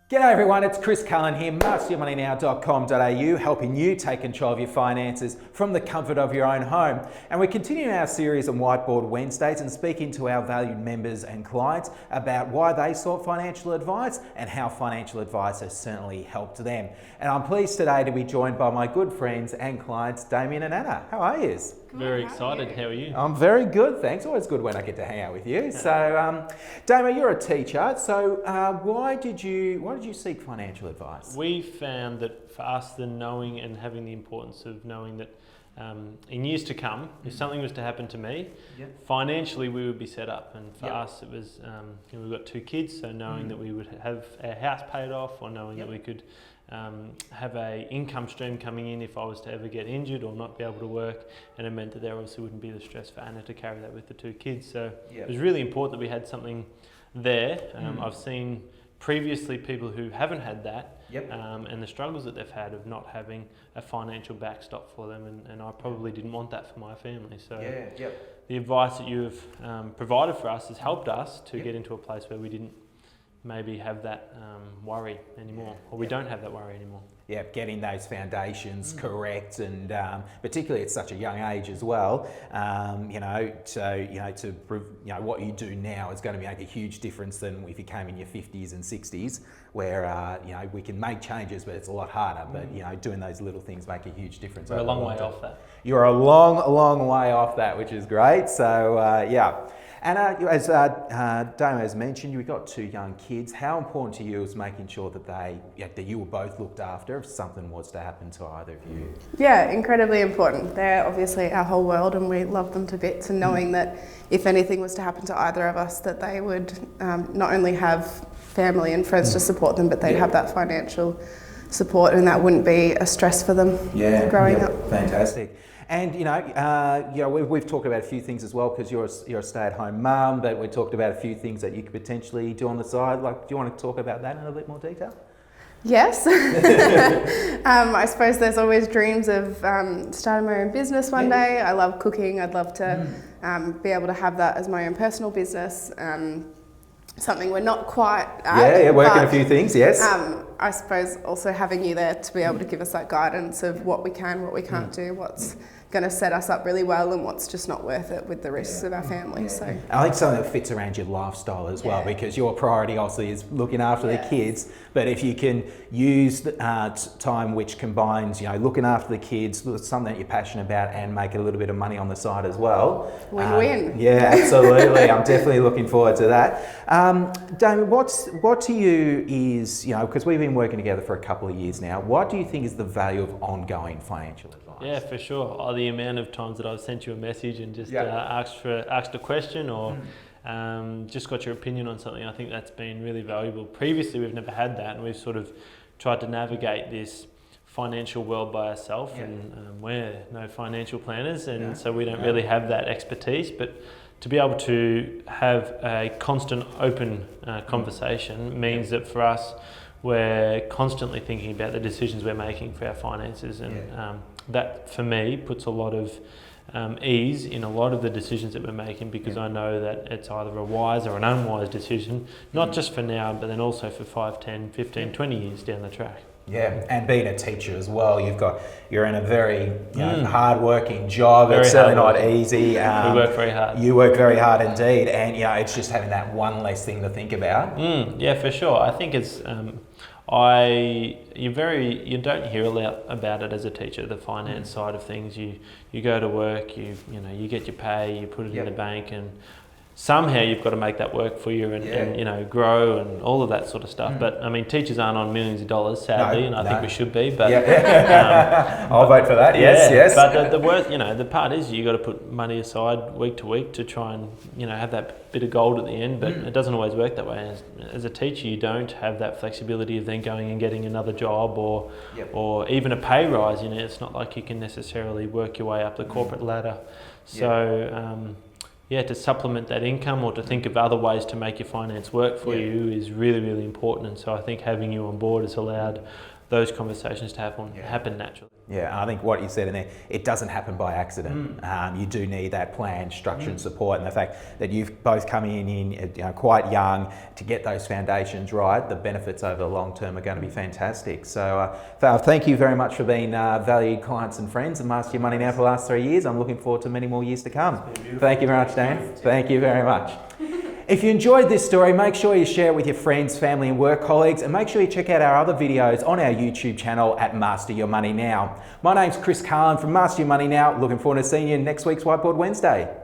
G'day everyone, it's Chris Cullen here, masteryourmoneynow.com.au, helping you take control of your finances from the comfort of your own home. And we're continuing our series on Whiteboard Wednesdays and speaking to our valued members and clients about why they sought financial advice and how financial advice has certainly helped them. And I'm pleased today to be joined by my good friends and clients, Damien and Anna. How are you? Very excited. How are you? I'm very good, thanks. Always good when I get to hang out with you. So, Damien, you're a teacher. So, why did you seek financial advice? We found that for us, the knowing and having the importance of knowing that in years to come, if something was to happen to me, financially we would be set up. And for us, it was we've got 2 kids, so knowing that we would have our house paid off, or knowing that we could have a income stream coming in if I was to ever get injured or not be able to work, and it meant that there obviously wouldn't be the stress for Anna to carry that with the 2 kids. So it was really important that we had something there. I've seen previously people who haven't had that and the struggles that they've had of not having a financial backstop for them, and I probably didn't want that for my family. So the advice that you've provided for us has helped us to get into a place where we didn't maybe have that worry anymore, or we don't have that worry anymore. Yeah, getting those foundations correct, and particularly at such a young age as well. What you do now is going to make a huge difference than if you came in your 50s and 60s, where we can make changes, but it's a lot harder. But doing those little things make a huge difference. We're a long way off that. You're a long way off that, which is great. So Anna, as Damo has mentioned, you've got 2 young kids. How important to you is making sure that you were both looked after if something was to happen to either of you? Yeah, incredibly important. They're obviously our whole world, and we love them to bits, and knowing that if anything was to happen to either of us, that they would not only have family and friends to support them, but they'd have that financial support, and that wouldn't be a stress for them growing up. Fantastic. And we've talked about a few things as well, because you're a stay-at-home mum, but we talked about a few things that you could potentially do on the side. Do you want to talk about that in a little bit more detail? Yes. I suppose there's always dreams of starting my own business one day. I love cooking. I'd love to be able to have that as my own personal business. Something we're not quite at. Working a few things, yes. I suppose also having you there to be able to give us that guidance of what we can, what we can't do, what's going to set us up really well, and what's just not worth it with the risks of our family. So I think something that fits around your lifestyle as well, because your priority obviously is looking after the kids, but if you can use time which combines looking after the kids, something that you're passionate about, and make a little bit of money on the side as well. Win-win. Yeah, absolutely. I'm definitely looking forward to that. Damien, what to you is, because we've been working together for a couple of years now, what do you think is the value of ongoing financial advice? Yeah, for sure. The amount of times that I've sent you a message and just asked a question, or just got your opinion on something, I think that's been really valuable. Previously, we've never had that, and we've sort of tried to navigate this financial world by ourselves, and we're no financial planners, and so we don't really have that expertise. But to be able to have a constant open conversation means that for us, we're constantly thinking about the decisions we're making for our finances, and that for me puts a lot of ease in a lot of the decisions that we're making, because I know that it's either a wise or an unwise decision, not just for now, but then also for 5, 10, 15, 20 years down the track. Yeah, and being a teacher as well, you're in a very hard-working job. Very it's certainly not hard-working. easy. We work very hard. You work very hard indeed, and it's just having that one less thing to think about. Yeah, for sure. I think it's you don't hear a lot about it as a teacher, the finance side of things. You go to work, you get your pay, you put it in the bank, and somehow you've got to make that work for you, and grow and all of that sort of stuff. But I mean, teachers aren't on millions of dollars, sadly, and I think we should be. But I'll vote for that. Yes. But the worst, the part is you got to put money aside week to week to try and have that bit of gold at the end. But it doesn't always work that way. As a teacher, you don't have that flexibility of then going and getting another job or even a pay rise. It's not like you can necessarily work your way up the corporate ladder. So. To supplement that income, or to think of other ways to make your finance work for you, is really, really important. And so I think having you on board has allowed those conversations to happen naturally. Yeah, I think what you said in there, it doesn't happen by accident. You do need that plan, structure and support, and the fact that you've both come in quite young to get those foundations right, the benefits over the long term are going to be fantastic. So Val, thank you very much for being valued clients and friends and Master Your Money Now for the last 3 years. I'm looking forward to many more years to come. Thank you very much, Dan. Thank you very much. If you enjoyed this story, make sure you share it with your friends, family and work colleagues, and make sure you check out our other videos on our YouTube channel at Master Your Money Now. My name's Chris Carlin from Master Your Money Now. Looking forward to seeing you next week's Whiteboard Wednesday.